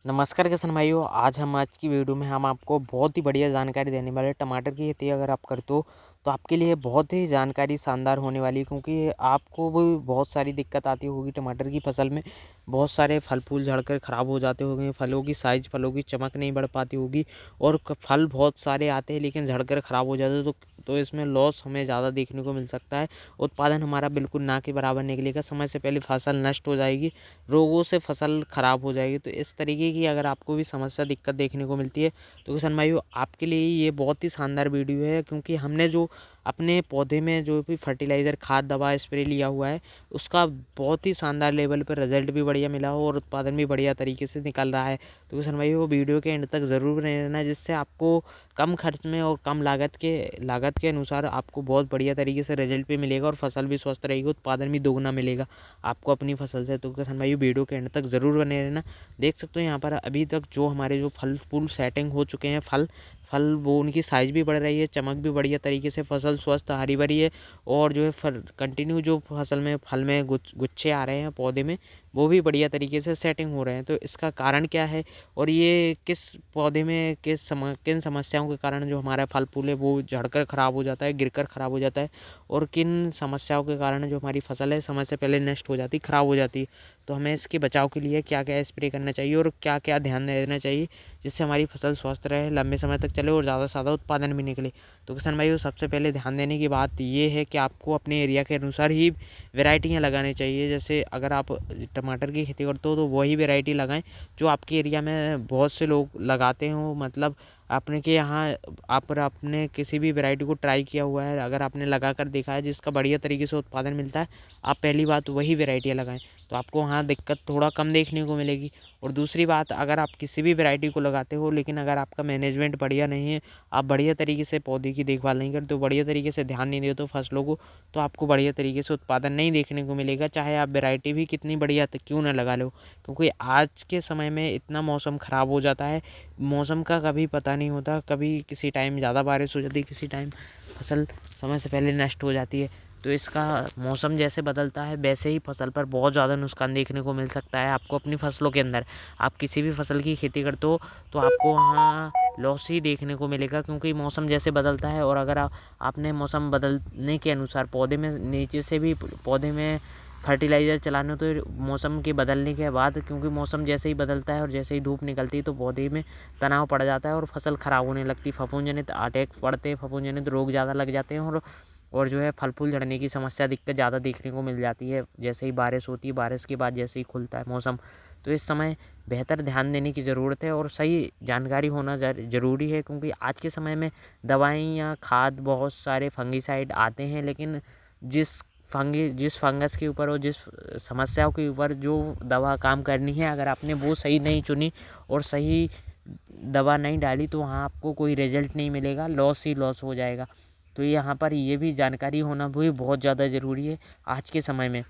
नमस्कार किसान भाइयों। आज की वीडियो में हम आपको बहुत ही बढ़िया जानकारी देने वाले हैं। टमाटर की खेती अगर आप करते हो तो आपके लिए बहुत ही जानकारी शानदार होने वाली है, क्योंकि आपको भी बहुत सारी दिक्कत आती होगी टमाटर की फसल में। बहुत सारे फल फूल झड़कर ख़राब हो जाते होंगे, फलों की साइज़, फलों की चमक नहीं बढ़ पाती होगी और फल बहुत सारे आते हैं लेकिन झड़कर ख़राब हो जाते हैं। तो इसमें लॉस हमें ज़्यादा देखने को मिल सकता है। उत्पादन हमारा बिल्कुल ना के बराबर निकलेगा, समय से पहले फसल नष्ट हो जाएगी, रोगों से फसल ख़राब हो जाएगी। तो इस तरीके की अगर आपको भी समस्या दिक्कत देखने को मिलती है तो किसान भाइयों, आपके लिए ये बहुत ही शानदार वीडियो है, क्योंकि हमने जो अपने पौधे में जो भी फर्टिलाइज़र, खाद, दवा स्प्रे लिया हुआ है उसका बहुत ही शानदार लेवल पर रिजल्ट भी बढ़िया मिला हो और उत्पादन भी बढ़िया तरीके से निकल रहा है। तो किसान भाइयों, वीडियो के एंड तक ज़रूर बने रहना, जिससे आपको कम खर्च में और कम लागत के अनुसार आपको बहुत बढ़िया तरीके से रिजल्ट भी मिलेगा और फसल भी स्वस्थ रहेगी, उत्पादन भी दोगुना मिलेगा आपको अपनी फसल से। तो किसान भाइयों, वीडियो के एंड तक ज़रूर बने रहना। देख सकते हो यहाँ पर अभी तक जो हमारे जो फल फूल सेटिंग हो चुके हैं, फल फल वो उनकी साइज़ भी बढ़ रही है, चमक भी बढ़िया तरीके से, फसल स्वस्थ हरी भरी है और जो है फल कंटिन्यू जो फसल में फल में गुच्छे आ रहे हैं पौधे में, वो भी बढ़िया तरीके से सेटिंग हो रहे हैं। तो इसका कारण क्या है और ये किस पौधे में किन समस्याओं के कारण जो हमारा फल फूल है वो झड़कर ख़राब हो जाता है, गिरकर ख़राब हो जाता है, और किन समस्याओं के कारण जो हमारी फसल है समय से पहले नष्ट हो जाती, ख़राब हो जाती है। तो हमें इसके बचाव के लिए क्या क्या स्प्रे करना चाहिए और क्या क्या ध्यान देना चाहिए, जिससे हमारी फसल स्वस्थ रहे, लंबे समय तक चले और ज़्यादा से ज़्यादा उत्पादन भी निकले। तो किसान भाइयों, सबसे पहले ध्यान देने की बात ये है कि आपको अपने एरिया के अनुसार ही वैरायटियाँ लगानी चाहिए। जैसे अगर आप टमाटर की खेती करते हो तो वही वैरायटी लगाएं जो आपके एरिया में बहुत से लोग लगाते हो। मतलब आपने के यहाँ आपने किसी भी वैरायटी को ट्राई किया हुआ है, अगर आपने लगा कर देखा है जिसका बढ़िया तरीके से उत्पादन मिलता है, आप पहली बात वही वैरायटियाँ लगाएं, तो आपको वहाँ दिक्कत थोड़ा कम देखने को मिलेगी। और दूसरी बात, अगर आप किसी भी वैरायटी को लगाते हो लेकिन अगर आपका मैनेजमेंट बढ़िया नहीं है, आप बढ़िया तरीके से पौधे की देखभाल नहीं करते हो, बढ़िया तरीके से ध्यान नहीं देते हो फसलों को, तो आपको बढ़िया तरीके से उत्पादन नहीं देखने को मिलेगा, चाहे आप वैरायटी भी कितनी बढ़िया क्यों ना लगा लो। क्योंकि आज के समय में इतना मौसम ख़राब हो जाता है, मौसम का कभी पता नहीं होता, कभी किसी टाइम ज़्यादा बारिश हो जाती है, किसी टाइम फसल समय से पहले नष्ट हो जाती है। तो इसका मौसम जैसे बदलता है वैसे ही फसल पर बहुत ज़्यादा नुकसान देखने को मिल सकता है आपको अपनी फसलों के अंदर। आप किसी भी फसल की खेती करते हो तो आपको वहाँ लॉस ही देखने को मिलेगा, क्योंकि मौसम जैसे बदलता है और अगर आपने मौसम बदलने के अनुसार पौधे में नीचे से भी पौधे में फर्टिलाइज़र चलाने, तो मौसम के बदलने के बाद, क्योंकि मौसम जैसे ही बदलता है और जैसे ही धूप निकलती है तो पौधे में तनाव पड़ जाता है और फसल ख़राब होने लगती, फफूंदजनित अटैक पड़ते हैं, फफूंदजनित रोग ज़्यादा लग जाते हैं और जो है फल फूल झड़ने की समस्या दिक्कत ज़्यादा देखने को मिल जाती है। जैसे ही बारिश होती है, बारिश के बाद जैसे ही खुलता है मौसम, तो इस समय बेहतर ध्यान देने की ज़रूरत है और सही जानकारी होना ज़रूरी है, क्योंकि आज के समय में दवाइयाँ, खाद, बहुत सारे फंगीसाइड आते हैं, लेकिन जिस फंगस के ऊपर और जिस समस्याओं के ऊपर जो दवा काम करनी है, अगर आपने वो सही नहीं चुनी और सही दवा नहीं डाली तो वहाँ आपको कोई रिजल्ट नहीं मिलेगा, लॉस ही लॉस हो जाएगा। तो यहाँ पर ये भी जानकारी होना भी बहुत ज़्यादा ज़रूरी है आज के समय में।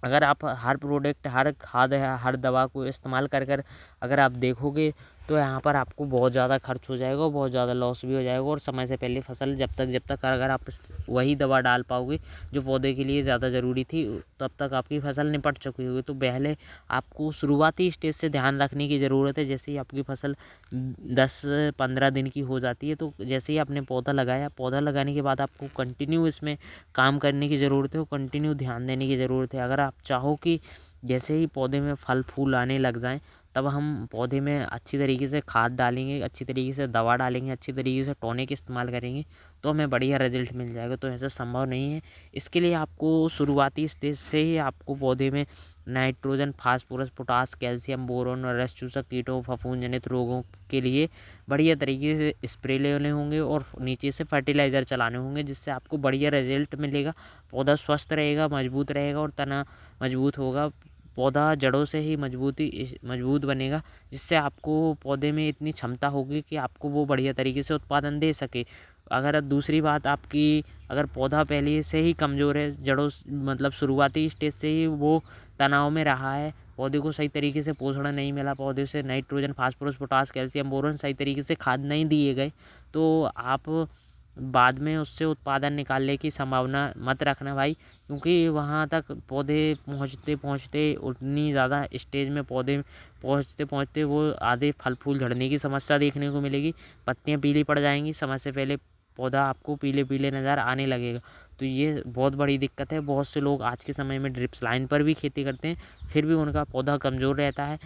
अगर आप हर प्रोडक्ट, हर खाद या हर दवा को इस्तेमाल कर अगर आप देखोगे तो यहाँ पर आपको बहुत ज़्यादा खर्च हो जाएगा और बहुत ज़्यादा लॉस भी हो जाएगा, और समय से पहले फसल जब तक अगर आप वही दवा डाल पाओगे जो पौधे के लिए ज़्यादा ज़रूरी थी, तब तक आपकी फसल निपट चुकी होगी। तो पहले आपको शुरुआती स्टेज से ध्यान रखने की ज़रूरत है। जैसे ही आपकी फसल 10-15 दिन की हो जाती है, तो जैसे ही आपने पौधा लगाया, पौधा लगाने के बाद आपको कंटिन्यू इसमें काम करने की ज़रूरत है और कंटिन्यू ध्यान देने की ज़रूरत है। अगर आप चाहो कि जैसे ही पौधे में फल फूल आने लग जाएँ, तब हम पौधे में अच्छी तरीके से खाद डालेंगे, अच्छी तरीके से दवा डालेंगे, अच्छी तरीके से टॉनिक इस्तेमाल करेंगे, तो हमें बढ़िया रिजल्ट मिल जाएगा। तो ऐसा संभव नहीं है। इसके लिए आपको शुरुआती स्टेज से ही आपको पौधे में nitrogen, phosphorus, potash, calcium, boron और रस चूसक कीटों, फफूंद जनित रोगों के लिए बढ़िया तरीके से स्प्रे लेने होंगे और नीचे से फर्टिलाइज़र चलाने होंगे, जिससे आपको बढ़िया रिजल्ट मिलेगा। पौधा स्वस्थ रहेगा, मजबूत रहेगा और तना मजबूत होगा। पौधा जड़ों से ही मजबूत बनेगा, जिससे आपको पौधे में इतनी क्षमता होगी कि आपको वो बढ़िया तरीके से उत्पादन दे सके। अगर दूसरी बात आपकी, अगर पौधा पहले से ही कमज़ोर है, जड़ों मतलब शुरुआती स्टेज से ही वो तनाव में रहा है, पौधे को सही तरीके से पोषण नहीं मिला, पौधे से nitrogen, phosphorus, potash, calcium, boron सही तरीके से खाद नहीं दिए गए, तो आप बाद में उससे उत्पादन निकालने की संभावना मत रखना भाई, क्योंकि वहाँ तक पौधे पहुँचते पहुँचते उतनी ज़्यादा स्टेज में पौधे पहुँचते पहुँचते वो आधे फल फूल झड़ने की समस्या देखने को मिलेगी, पत्तियाँ पीली पड़ जाएंगी, समय से पहले पौधा आपको पीले पीले नज़र आने लगेगा। तो ये बहुत बड़ी दिक्कत है। बहुत से लोग आज के समय में ड्रिप्स लाइन पर भी खेती करते हैं, फिर भी उनका पौधा कमज़ोर रहता है,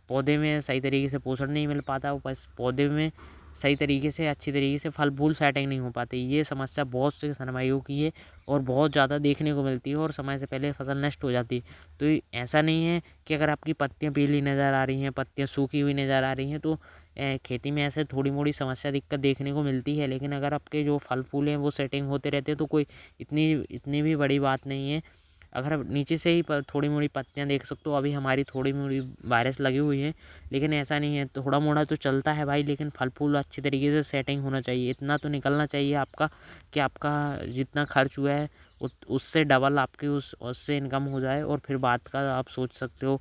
पौधे में सही तरीके से पोषण नहीं मिल पाता, बस पौधे में सही तरीके से अच्छी तरीके से फल फूल सेटिंग नहीं हो पाती। ये समस्या बहुत से सनमाइयों की है और बहुत ज़्यादा देखने को मिलती है और समय से पहले फसल नष्ट हो जाती है। तो ऐसा नहीं है कि अगर आपकी पत्तियाँ पीली नज़र आ रही हैं, पत्तियाँ सूखी हुई नज़र आ रही हैं, तो खेती में ऐसे थोड़ी मोड़ी समस्या दिक्कत देखने को मिलती है, लेकिन अगर आपके जो फल फूल हैं वो सेटिंग होते रहते हैं तो कोई इतनी इतनी भी बड़ी बात नहीं है। अगर आप नीचे से ही थोड़ी मोड़ी पत्तियाँ देख सकते हो, अभी हमारी थोड़ी मोड़ी वायरस लगी हुई है, लेकिन ऐसा नहीं है, थोड़ा मोड़ा तो चलता है भाई, लेकिन फल फूल अच्छी तरीके से सेटिंग होना चाहिए। इतना तो निकलना चाहिए आपका कि आपका जितना खर्च हुआ है उससे डबल आपकी उससे इनकम हो जाए, और फिर बात का आप सोच सकते हो।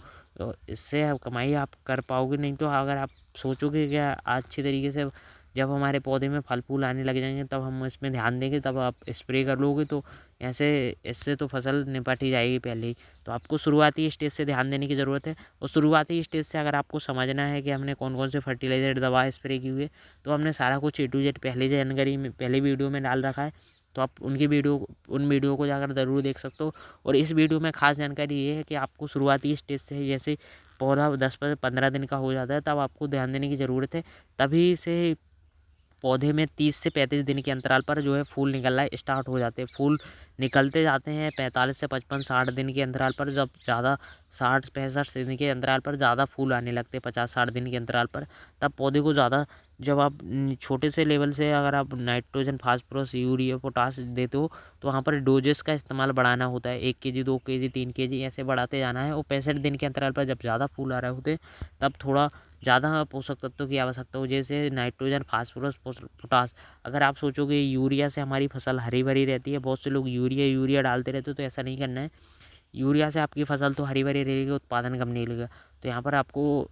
इससे आप कमाई आप कर पाओगे। नहीं तो अगर आप सोचोगे क्या अच्छी तरीके से जब हमारे पौधे में फल फूल आने लग जाएंगे तब हम इसमें ध्यान देंगे, तब आप स्प्रे कर लोगे, तो ऐसे इससे तो फसल निपट ही जाएगी पहले ही। तो आपको शुरुआती स्टेज से ध्यान देने की ज़रूरत है, और शुरुआती स्टेज से अगर आपको समझना है कि हमने कौन कौन से फर्टिलाइज़र दवा स्प्रे की हुई है, तो हमने सारा कुछ A to Z पहली जानकारी में पहले वीडियो में डाल रखा है, तो आप उन वीडियो को जाकर ज़रूर देख सकते हो। और इस वीडियो में खास जानकारी ये है कि आपको शुरुआती स्टेज से जैसे पौधा 10 से 15 दिन का हो जाता है तब आपको ध्यान देने की ज़रूरत है। तभी से पौधे में 30 से 35 दिन के अंतराल पर जो है फूल निकलना स्टार्ट हो जाते हैं। फूल निकलते जाते हैं 45 से 55-60 दिन के अंतराल पर, जब ज़्यादा 60-65 दिन के अंतराल पर ज़्यादा फूल आने लगते हैं, 50-60 दिन के अंतराल पर, तब पौधे को ज़्यादा जब आप छोटे से लेवल से अगर आप नाइट्रोजन, फास्फोरस, यूरिया, पोटास देते हो, तो वहाँ पर डोजेस का इस्तेमाल बढ़ाना होता है। 1 kg, 2 kg, 3 kg ऐसे बढ़ाते जाना है। और 65 दिन के अंतराल पर जब ज़्यादा फूल आ रहे होते तब थोड़ा ज़्यादा पोषक तत्वों की आवश्यकता हो, जैसे नाइट्रोजन, फास्फोरस, पोटास। अगर आप सोचोगे यूरिया से हमारी फसल हरी भरी रहती है, बहुत से लोग यूरिया यूरिया डालते रहते हो, तो ऐसा नहीं करना है। यूरिया से आपकी फसल तो हरी भरी रहेगी, उत्पादन कम नहीं मिलेगा। तो यहाँ पर आपको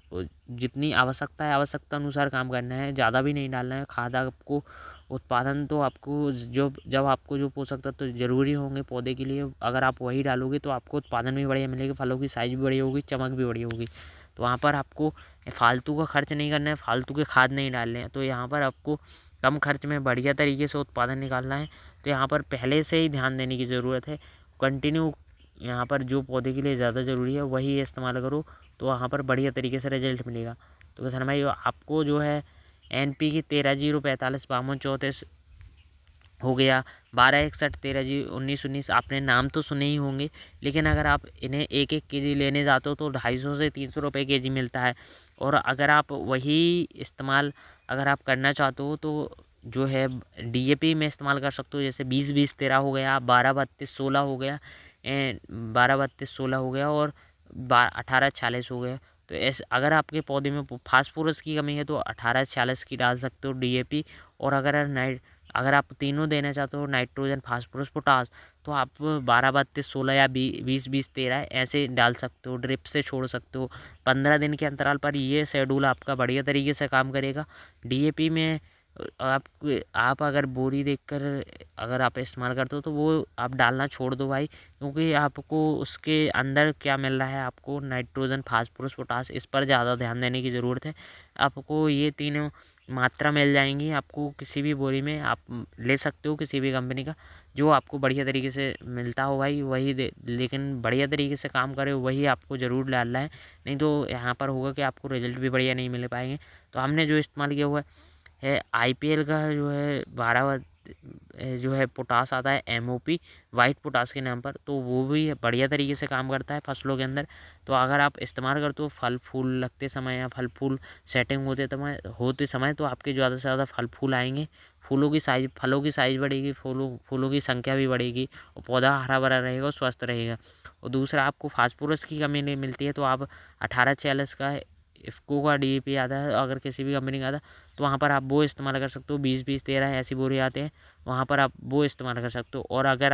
जितनी आवश्यकता है आवश्यकता अनुसार काम करना है, ज़्यादा भी नहीं डालना है खाद। आपको उत्पादन तो आपको जब आपको जो पोषक तत्व तो ज़रूरी होंगे पौधे के लिए, अगर आप वही डालोगे तो आपको उत्पादन भी बढ़िया मिलेगा, फलों की साइज़ भी बड़ी होगी, चमक भी बड़ी होगी। तो वहाँ पर आपको फालतू का खर्च नहीं करना है, फालतू के खाद नहीं डालने हैं। तो यहाँ पर आपको कम खर्च में बढ़िया तरीके से उत्पादन निकालना है, तो यहाँ पर पहले से ही ध्यान देने की ज़रूरत है। कंटिन्यू यहाँ पर जो पौधे के लिए ज़्यादा ज़रूरी है वही इस्तेमाल करो, तो वहाँ पर बढ़िया तरीके से रिजल्ट मिलेगा। तो किसान भाई आपको जो है NP की 13-0-45-52-34 हो गया, 12-61-13-19-19 आपने नाम तो सुने ही होंगे, लेकिन अगर आप इन्हें 1-1 kg लेने जाते हो तो 250 से 300 रुपये kg मिलता है। और अगर आप वही इस्तेमाल अगर आप करना चाहते हो तो जो है DAP में इस्तेमाल कर सकते हो, जैसे 20-20-13 हो गया, 12-32-16 हो गया, 12-32-16 हो गया, और 18-46 हो गया। तो ऐसे अगर आपके पौधे में फास्फोरस की कमी है तो 18-46 की डाल सकते हो DAP। और अगर आप तीनों देना चाहते हो नाइट्रोजन, फास्फोरस, पोटास, तो आप 12-32-16 या 20-20-13 ऐसे डाल सकते हो, ड्रिप से छोड़ सकते हो। 15 दिन के अंतराल पर ये शेड्यूल आपका बढ़िया तरीके से काम करेगा। DAP में आप आप अगर बोरी देखकर अगर आप इस्तेमाल करते हो तो वो आप डालना छोड़ दो भाई, क्योंकि आपको उसके अंदर क्या मिल रहा है, आपको नाइट्रोजन, फास्फोरस, पोटास, इस पर ज़्यादा ध्यान देने की ज़रूरत है। आपको ये तीनों मात्रा मिल जाएंगी, आपको किसी भी बोरी में आप ले सकते हो किसी भी कंपनी का, जो आपको बढ़िया तरीके से मिलता हो भाई वही दे, लेकिन बढ़िया तरीके से काम करे वही आपको ज़रूर डालना है। नहीं तो यहाँ पर होगा कि आपको रिजल्ट भी बढ़िया नहीं मिल पाएंगे। तो हमने जो इस्तेमाल किया हुआ है IPL का जो है 12 जो है पोटास आता है MOP वाइट पोटास के नाम पर, तो वो भी बढ़िया तरीके से काम करता है फसलों के अंदर। तो अगर आप इस्तेमाल करते हो फल फूल लगते समय या फल फूल सेटिंग होते समय तो आपके ज़्यादा से ज़्यादा फल फूल आएंगे, फलों की साइज़ बढ़ेगी, फूलों की संख्या भी बढ़ेगी, और पौधा हरा भरा रहेगा और स्वस्थ रहेगा। और दूसरा, आपको फास्फोरस की कमी नहीं मिलती है तो आप 18-46 का इफ़को का DAP आता है, अगर किसी भी कंपनी का आता है तो वहाँ पर आप वो इस्तेमाल कर सकते हो। 20-20-13 ऐसी बोरी आते हैं, वहाँ पर आप वो इस्तेमाल कर सकते हो। और अगर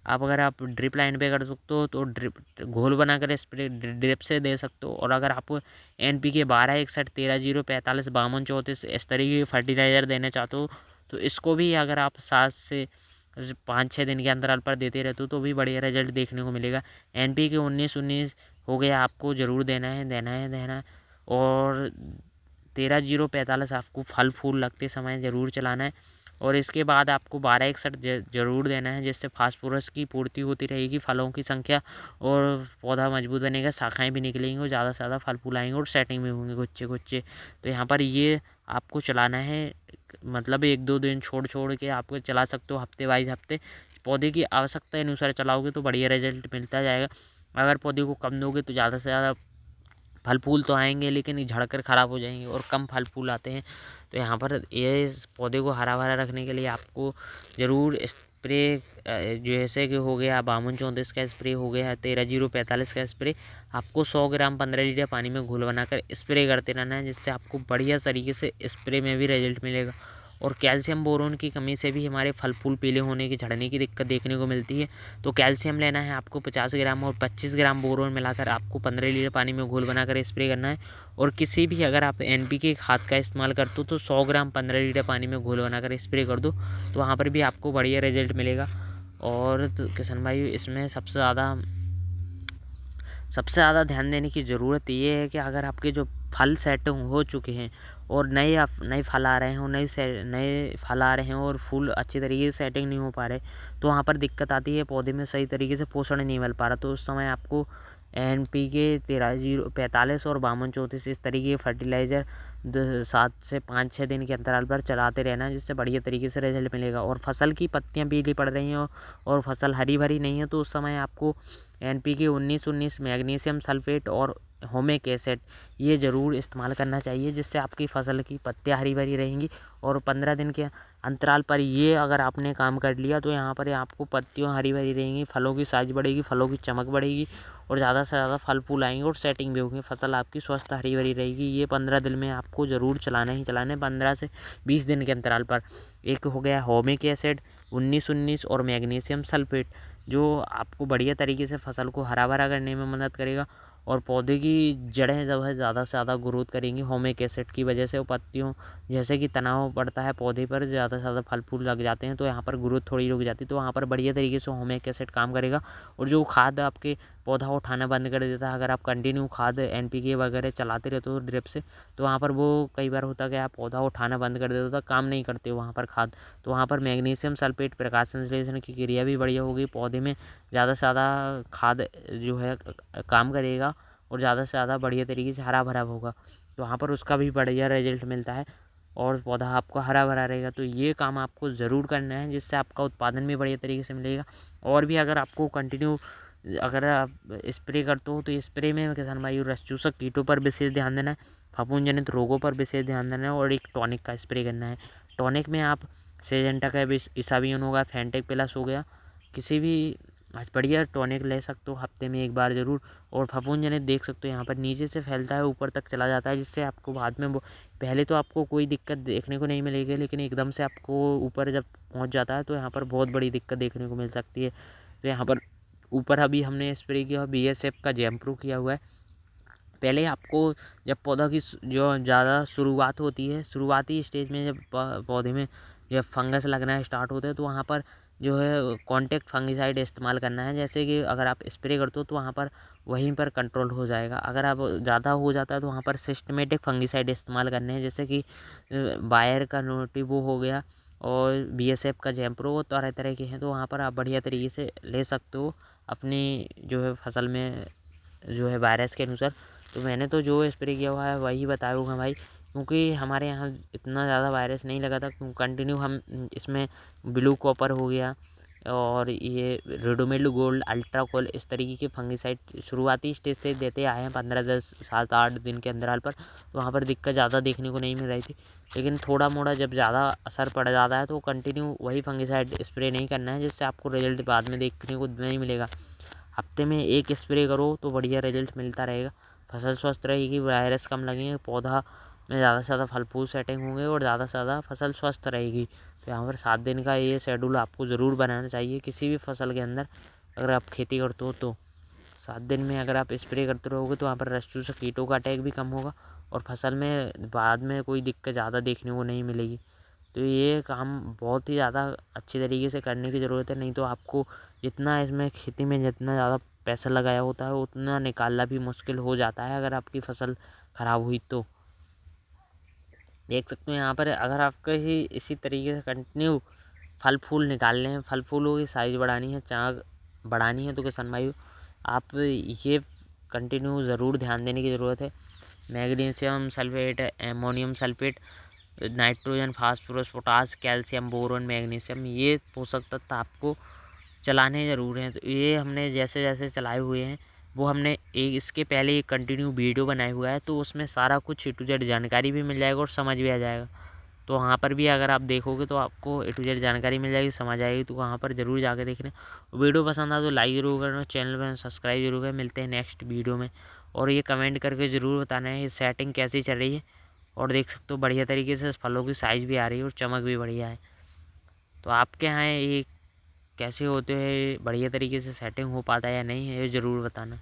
अगर आप ड्रिप लाइन पे कर सकते हो तो ड्रिप घोल बनाकर स्प्रे ड्रिप से दे सकते हो। और अगर आप NPK 12-61-13-0-45-52-34 इस तरीके के फर्टिलाइज़र देना चाहते हो तो इसको भी अगर आप 7 से 5-6 दिन के अंतराल पर देते रहते हो तो भी बढ़िया रिजल्ट देखने को मिलेगा। NPK 19-19 हो गया, आपको ज़रूर देना है। और 13-0-45 आपको फल फूल लगते समय ज़रूर चलाना है। और इसके बाद आपको 12-61 ज़रूर देना है, जिससे फास्फोरस की पूर्ति होती रहेगी, फलों की संख्या और पौधा मजबूत बनेगा, शाखाएं भी निकलेंगी और ज़्यादा से ज़्यादा फल फूल आएंगे और सेटिंग भी होंगे गुच्छे गुच्छे। तो यहाँ पर ये आपको चलाना है, मतलब 1-2 दिन छोड़ छोड़ के आपको चला सकते हो, हफ्ते वाइज हफ्ते। पौधे की आवश्यकता अनुसार चलाओगे तो बढ़िया रिजल्ट मिलता जाएगा। अगर पौधे को कम दोगे तो ज़्यादा से ज़्यादा फल फूल तो आएंगे लेकिन झड़कर ख़राब हो जाएंगे और कम फल फूल आते हैं। तो यहाँ पर ये इस पौधे को हरा भरा रखने के लिए आपको ज़रूर स्प्रे, जैसे कि हो गया 52-34 का स्प्रे, हो गया 13-0-45 का स्प्रे, आपको 100 ग्राम 15 लीटर पानी में घोल बनाकर स्प्रे करते रहना है, जिससे आपको बढ़िया तरीके से स्प्रे में भी रिजल्ट मिलेगा। और कैल्शियम बोरोन की कमी से भी हमारे फल फूल पीले होने की, झड़ने की दिक्कत देखने को मिलती है। तो कैल्शियम लेना है आपको 50 ग्राम और 25 ग्राम बोरोन मिलाकर आपको 15 लीटर पानी में घोल बनाकर स्प्रे करना है। और किसी भी अगर आप NPK खाद का इस्तेमाल करते हो तो 100 ग्राम 15 लीटर पानी में घोल बनाकर स्प्रे कर दो, तो वहाँ पर भी आपको बढ़िया रिजल्ट मिलेगा। और तो किसान भाई, इसमें सबसे ज़्यादा ध्यान देने की ज़रूरत ये है कि अगर आपके जो फल सेट हो चुके हैं और नए फल आ रहे हैं और नए फल आ रहे हैं और फूल अच्छी तरीके से सेटिंग नहीं हो पा रहे, तो वहाँ पर दिक्कत आती है, पौधे में सही तरीके से पोषण नहीं मिल पा रहा। तो उस समय आपको NPK 13-0-45 और 52-34 इस तरीके के फर्टिलाइज़र 7 से 5-6 दिन के अंतराल पर चलाते रहना है, जिससे बढ़िया तरीके से रिजल्ट मिलेगा। और फसल की पत्तियाँ पीली पड़ रही हैं और फसल हरी भरी नहीं है, तो उस समय आपको NPK 19-19, मैग्नीशियम सल्फेट और होमिक एसिड ये ज़रूर इस्तेमाल करना चाहिए, जिससे आपकी फसल की पत्तियाँ हरी भरी रहेंगी। और 15 दिन के अंतराल पर ये अगर आपने काम कर लिया तो यहाँ पर आपको पत्तियाँ हरी भरी रहेंगी, फलों की साइज बढ़ेगी, फलों की चमक बढ़ेगी और ज़्यादा से ज़्यादा फल फूल आएंगे और सेटिंग भी होगी, फसल आपकी स्वस्थ हरी भरी रहेगी। ये 15 दिन में आपको ज़रूर चलाना ही चलाना है, 15 से 20 दिन के अंतराल पर। एक हो गया होमिक एसिड 19-19 और मैग्नीशियम सल्फेट, जो आपको बढ़िया तरीके से फसल को हरा भरा करने में मदद करेगा और पौधे की जड़ें जो है ज़्यादा से ज़्यादा ग्रोथ करेंगी होमिक एसिड की वजह से। और पत्तियों जैसे कि तनाव पड़ता है पौधे पर, ज़्यादा से ज़्यादा फल फूल लग जाते हैं तो यहाँ पर ग्रोथ थोड़ी रुक जाती है, तो वहाँ पर बढ़िया तरीके से होमिक एसिड काम करेगा। और जो खाद आपके पौधा उठाना बंद कर देता है, अगर आप कंटिन्यू खाद NPK वगैरह चलाते रहते हो ड्रिप से, तो वहाँ पर वो कई बार होता है आप पौधा उठाना बंद कर देता था, काम नहीं करते वहाँ पर खाद। तो वहाँ पर मैग्नीशियम सल्फेट प्रकाश संश्लेषण की क्रिया भी बढ़िया होगी, पौधे में ज़्यादा से ज़्यादा खाद जो है काम करेगा और ज़्यादा से ज़्यादा बढ़िया तरीके से हरा भरा होगा, तो वहाँ पर उसका भी बढ़िया रिजल्ट मिलता है और पौधा आपका हरा भरा रहेगा। तो ये काम आपको ज़रूर करना है, जिससे आपका उत्पादन भी बढ़िया तरीके से मिलेगा। और भी अगर आपको कंटिन्यू अगर आप स्प्रे करते हो तो स्प्रे में किसान भाई रस चूसक कीटों पर विशेष ध्यान देना है, फफूंद जनित रोगों पर विशेष ध्यान देना है और एक टॉनिक का स्प्रे करना है। टॉनिक में आप सिजेंटा का इसाबियन होगा, फेंटेक प्लस हो गया, किसी भी आज बढ़िया टॉनिक ले सकते हो हफ्ते में एक बार ज़रूर। और फफूंद जनित देख सकते हो यहाँ पर नीचे से फैलता है ऊपर तक चला जाता है, जिससे आपको बाद में वो पहले तो आपको कोई दिक्कत देखने को नहीं मिलेगी, लेकिन एकदम से आपको ऊपर जब पहुँच जाता है तो यहाँ पर बहुत बड़ी दिक्कत देखने को मिल सकती है। तो यहाँ पर ऊपर अभी हमने स्प्रे किया BSF का जैम्प्रो किया हुआ है। पहले आपको जब पौधा की जो ज़्यादा शुरुआत होती है, शुरुआती स्टेज में जब पौधे में जब फंगस लगना स्टार्ट होता है, तो वहाँ पर जो है कॉन्टैक्ट फंगिसाइड इस्तेमाल करना है। जैसे कि अगर आप स्प्रे करते हो तो वहाँ पर वहीं पर कंट्रोल हो जाएगा। अगर आप ज़्यादा हो जाता है तो वहाँ पर सिस्टमेटिक फंगिसाइड इस्तेमाल करने हैं, जैसे कि बायर का नोटिवो हो गया और BSF का जैम्प्रो, वो तरह तरह के हैं। तो वहाँ पर आप बढ़िया तरीके से ले सकते हो अपनी जो है फसल में जो है वायरस के अनुसार। तो मैंने तो जो स्प्रे किया हुआ है वही बताऊँगा भाई, क्योंकि हमारे यहाँ इतना ज़्यादा वायरस नहीं लगा था। कंटिन्यू हम इसमें ब्लू कॉपर हो गया और ये रेडोमिल गोल्ड, अल्ट्राकोल, इस तरीके के फंगिसाइड शुरुआती स्टेज से देते आए हैं 15, 10, 7, 8 दिन के अंतराल पर। तो वहाँ पर दिक्कत ज़्यादा देखने को नहीं मिल रही थी, लेकिन थोड़ा मोड़ा जब ज़्यादा असर पड़ जाता है तो कंटिन्यू वही फंगिसाइड स्प्रे नहीं करना है, जिससे आपको रिजल्ट बाद में देखने को नहीं मिलेगा। हफ्ते में एक स्प्रे करो तो बढ़िया रिजल्ट मिलता रहेगा, फसल स्वस्थ रहेगी, वायरस कम लगेंगे, पौधा में ज़्यादा से ज़्यादा फल फूल सेटिंग होंगे और ज़्यादा से ज़्यादा फसल स्वस्थ रहेगी। तो यहाँ पर 7 दिन का ये शेड्यूल आपको ज़रूर बनाना चाहिए किसी भी फसल के अंदर, अगर आप खेती करते हो तो 7 दिन में अगर आप स्प्रे करते रहोगे तो वहाँ पर रस चूसक कीटों का अटैक भी कम होगा और फसल में बाद में कोई दिक्कत ज़्यादा देखने को नहीं मिलेगी। तो ये काम बहुत ही ज़्यादा अच्छी तरीके से करने की ज़रूरत है, नहीं तो आपको जितना इसमें खेती में जितना ज़्यादा पैसा लगाया होता है उतना निकालना भी मुश्किल हो जाता है अगर आपकी फसल ख़राब हुई तो। देख सकते हो यहाँ पर अगर आपको ही इसी तरीके से कंटिन्यू फल फूल निकालने हैं, फल फूलों की साइज़ बढ़ानी है, चाक बढ़ानी है, तो किसान भाई आप ये कंटिन्यू ज़रूर ध्यान देने की ज़रूरत है। Magnesium sulphate, ammonium sulphate, nitrogen, phosphorus, potash, calcium, boron, magnesium, ये पोषक तत्व आपको चलाने ज़रूर हैं। तो ये हमने जैसे जैसे चलाए हुए हैं वो हमने एक इसके पहले एक कंटिन्यू वीडियो बनाया हुआ है, तो उसमें सारा कुछ ए टू जेड जानकारी भी मिल जाएगा और समझ भी आ जाएगा। तो वहाँ पर भी अगर आप देखोगे तो आपको ए टू जेड जानकारी मिल जाएगी, समझ आएगी, तो वहाँ पर ज़रूर जाके देखना। वीडियो पसंद आए तो लाइक ज़रूर करना, चैनल पर सब्सक्राइब जरूर करें। मिलते हैं नेक्स्ट वीडियो में, और ये कमेंट करके ज़रूर बताना है ये सेटिंग कैसी चल रही है। और देख सकते हो बढ़िया तरीके से फलों की साइज़ भी आ रही है और चमक भी बढ़िया है। तो आपके यहाँ ये कैसे होते हैं, बढ़िया तरीके से सेटिंग हो पाता है या नहीं है, ये ज़रूर बताना।